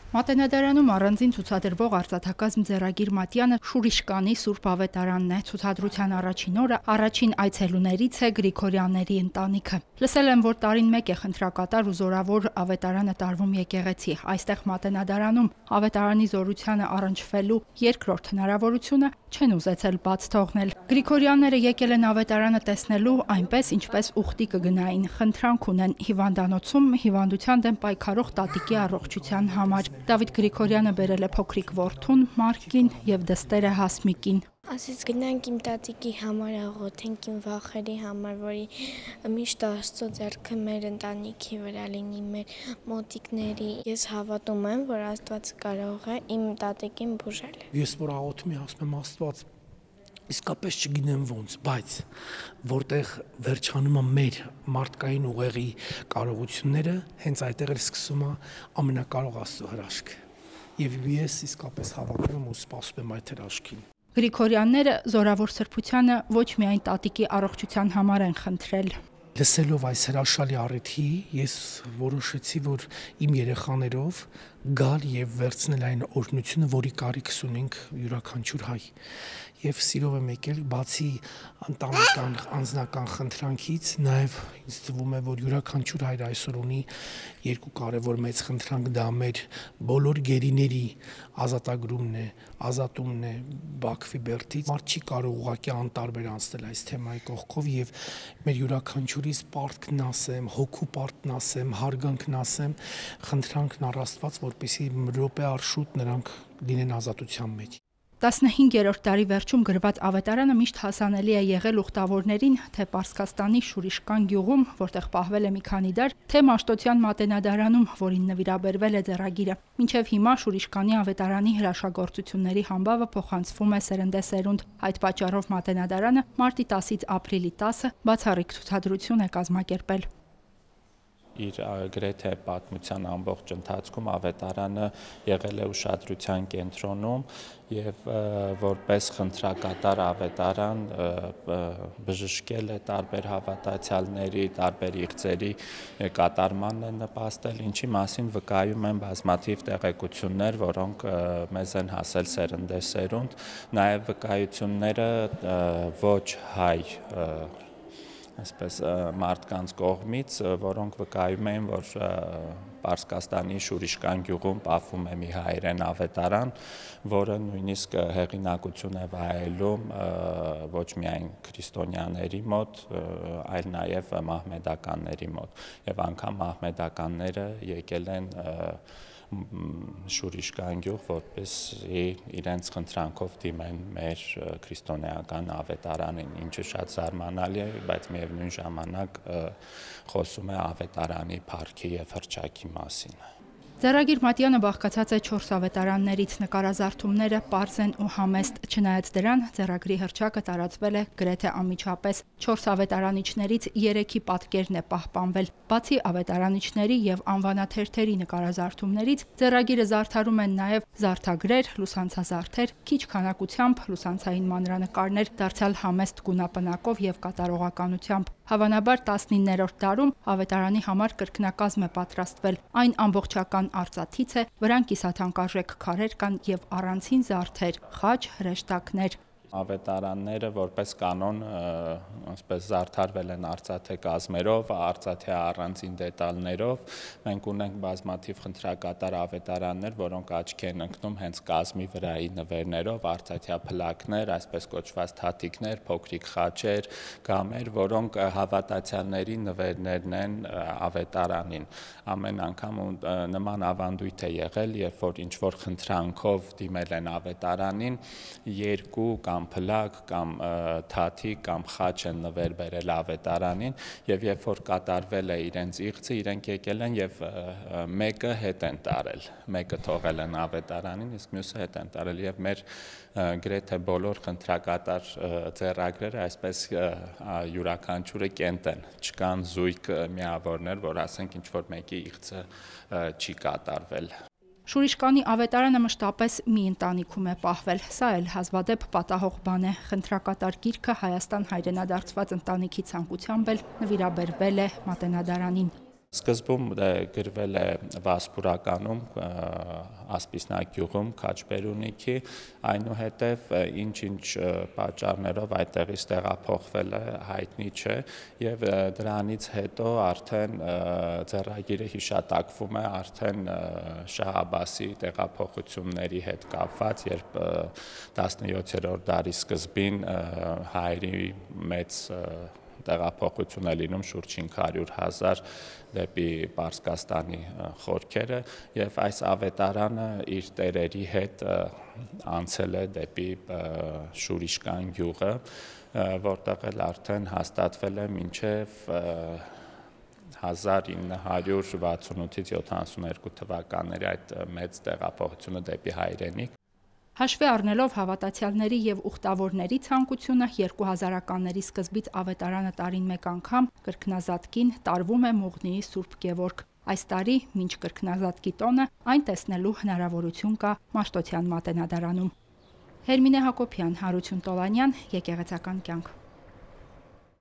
Մատենադարանում առանձին ցուցադրվող արծաթակազմ Ձեռագիր Մատյանը Շուրիշկանի Սուրբ Ավետարանն է։ Ցուցադրության առաջին օրը առաջին այցելուներից է Գրիգորյանների ընտանիքը։ Լսել եմ, որ տարին մեկ է խնդրակատար ու զորավոր Ավետարանը տարվում եկեղեցի։ Այստեղ Մատենադարանում Ավետարանի զորությանը առնչվելու երկրորդ հնարավորությունը չեն ուզեցել բաց թողնել։ Գրիգորյանները եկել են Ավետարանը տեսնելու այնպես, ինչպես ուխտի կգնային։ Խնդրանք ունեն հիվանդանոցում հիվանդության դեմ պայքարող տատիկի առողջության համար։ Դավիթ Գրիգորյանը բերել է փոքրիկ որդուն Մարկին եւ դստերը Հասմիկին։ Ասից գնանք իմ տատիկի համար աղոթենք, իմ վախերի համար, որի միշտ Աստծո ձեռքը մեր ընտանիքի վրա լինի, մեր մոտիկների։ Ես հավատում եմ, որ Աստված կարող է իմ տատիկին բուժել։ Ես որ աղոթում եմ, ասում եմ Աստված, իսկապես չգիտեմ ոնց, բայց որտեղ վերջանում է մեր մարդկային ուղեղի կարողությունները, հենց այդտեղ էլ սկսում է ամենակարող Աստծո հրաշքը։ Եվ ես իսկապես հավատում եմ ու սպասում եմ այդ հրաշքին։ Գրիգորյանները զորավոր սրբությանը ոչ միայն տատիկի առողջության համար են խնդրել։ Լսելով այս հրաշալի առիթի, ես որոշեցի, որ իմ երեխաներով գալ եւ վերցնել այն օրհնությունը, որի կարիք ունենք յուրաքանչյուր հայ։ Եվ սիրով եմ եկել, բացի ընտանեկան անձնական խնդրանքից, նաև ինձ թվում է, որ յուրաքանչյուր հայր այսօր ունի երկու կարևոր մեծ խնդրանք, դա մեր բոլոր գերիների ազատագրումն է, ազատումն է Բաքվի բերդից։ Մարդ չի կարող ուղղակի անտարբեր անցնել այս թեմայի կողքով եւ մեր յուրաքանչյուրիս պարտքն ասեմ, հոգու պարտքն ասեմ, հարգանքն ասեմ, խնդրանքն առ Աստված, որպեսզի րոպե առ շուտ նրանք լինեն ազատության մեջ։ 15-րդ դարի վերջում գրված ավետարանը միշտ հասանելի է եղել ուխտավորներին, թե Պարսկաստանի Շուրիշկան գյուղում, որտեղ պահվել է մի քանի դար, թե Մաշտոցյան Մատենադարանում, որին նվիրաբերվել է ձեռագիրը։ Մինչև հիմա Շուրիշկանի ավետարանի հրաշագործությունների համբավը փոխանցվում է սերնդեսերունդ։ Այդ պատճառով Մատենադարանը մարտի 10-ից ապրիլի 10-ը բացառիկ ցուցադրություն է կազմակերպել։ Իր գրեթե պատմության ամբողջ ընթացքում ավետարանը եղել է ուշադրության կենտրոնում եւ որպես խնդրակատար ավետարան բժշկել է տարբեր հավատացյալների, տարբեր իղձերի կատարմանն է նպաստել, ինչի մասին վկայում են բազմաթիվ տեղեկություններ, որոնք մեզ են հասել սերնդեսերունդ, նաեւ վկայությունները ոչ հայ այսպես մարդկանց կողմից, որոնք վկայում էին, որ Պարսկաստանի Շուրիշկան գյուղում պահվում է մի հայերեն ավետարան, որը նույնիսկ հեղինակություն է վայելում ոչ միայն քրիստոնյաների մոտ, այլ նաև մահմեդականների մոտ, եւ անգամ մահմեդականները եկել են Շուրիշկան գյուղ, որպեսզի իրենց խնդրանքով դիմեն մեր քրիստոնեական ավետարանին, ինչը շատ զարմանալի է, բայց միևնույն ժամանակ խոսում է ավետարանի փառքի եւ հռչակի մասին։ Ձեռագիր Մատյանը բաղկացած է 4 ավետարաններից, նկարազարդումները պարզ են ու համեստ, չնայած դրան ձեռագրի հռչակը տարածվել է գրեթե անմիջապես։ 4 ավետարանիչներից 3-ի պատկերն է պահպանվել։ Բացի ավետարանիչների եւ անվանաթերթերի նկարազարդումներից, ձեռագիրը զարդարում են նաեւ զարդագրեր, լուսանցազարդեր, քիչ քանակությամբ լուսանցային մանրանկարներ, դարձյալ համեստ գունապնակով եւ կատարողականությամբ։ Հավանաբար 19-րդ դարում ավետարանի համար կրկնակազմ է պատրաստվել։ Այն ամբողջական արծաթից է, վրան կիսաթանկարժեք քարեր կան եւ առանցին զարդեր, խաչ, հրեշտակներ։ Ավետարանները որպես կանոն ասես զարդարվել են արծաթե կազմերով, արծաթե առանձին դետալներով։ Մենք ունենք բազմաթիվ խնդրակատար ավետարաններ, որոնք աչքի են ընկնում հենց կազմի վրայի նվերներով, արծաթյա փլակներ, այսպես կոչված թաթիկներ, փոքրիկ խաչեր, գամեր, որոնք հավատացյալների նվերներն են ավետարանին։ Ամեն անգամ նման ավանդույթ է եղել, երբ որ ինչ-որ խնդրանքով դիմել են ավետարանին, երկու կամ փլակ կամ թաթիկ կամ խաչ են նվեր բերել ավետարանին եւ երբ որ կատարվել է իրենց իղձը, իրենք եկել են եւ մեկը հետ են տարել, մեկը թողել են ավետարանին, իսկ մյուսը հետ են տարել եւ մեր գրեթե բոլոր խնդրակատար ձեռագրերը այսպես յուրաքանչյուրը կենտ են, չկան զույգ միավորներ, որ ասենք ինչ որ մեկի իղձը չի կատարվել։ Շուրիշկանի ավետարանը մշտապես մի ընտանիքում է պահվել, սա էլ հազվադեպ պատահող բան է։ Խնդրակատար գիրքը Հայաստան հայրենադարձված ընտանիքի ցանկությամբ էլ նվիրաբերվել է Մատենադարանին։ Սկզբում գրվել է Վասպուրականում, Ասպիսնագյուղում, Քաչբերունիքի, այնուհետև ինչ-ինչ պատճառներով այդտեղից տեղափոխվել է, հայտնի չէ, եւ դրանից հետո արդեն ձեռագիրը հիշատակվում է արդեն Շահ Աբբասի տեղափոխությունների հետ կապված, երբ 17-րդ դարի սկզբին հայերի մեծ տեղափոխություն է լինում շուրջ 500,000 դեպի Պարսկաստանի խորքերը եւ այս ավետարանը իր տերերի հետ անցել է դեպի Շուրիշկան գյուղը, որտեղ էլ արդեն հաստատվել է մինչեւ 1968-ից 72 թվականների այդ մեծ տեղափոխությունը դեպի հայրենիք։ Հաշվի առնելով հավատացյալների եւ ուխտավորների ցանկությունը 2000-ականների սկզբից ավետարանը տարին մեկ անգամ կրկնազատկին տարվում է Մուղնիի Սուրբ Գևորգ։ Այս տարի մինչ կրկնազատկի տոնը այն տեսնելու հնարավորություն կա Մաշտոցյան մատենադարանում։ Հերմինե Հակոբյան, Հարություն Տոլանյան, Եկեղեցական կյանք։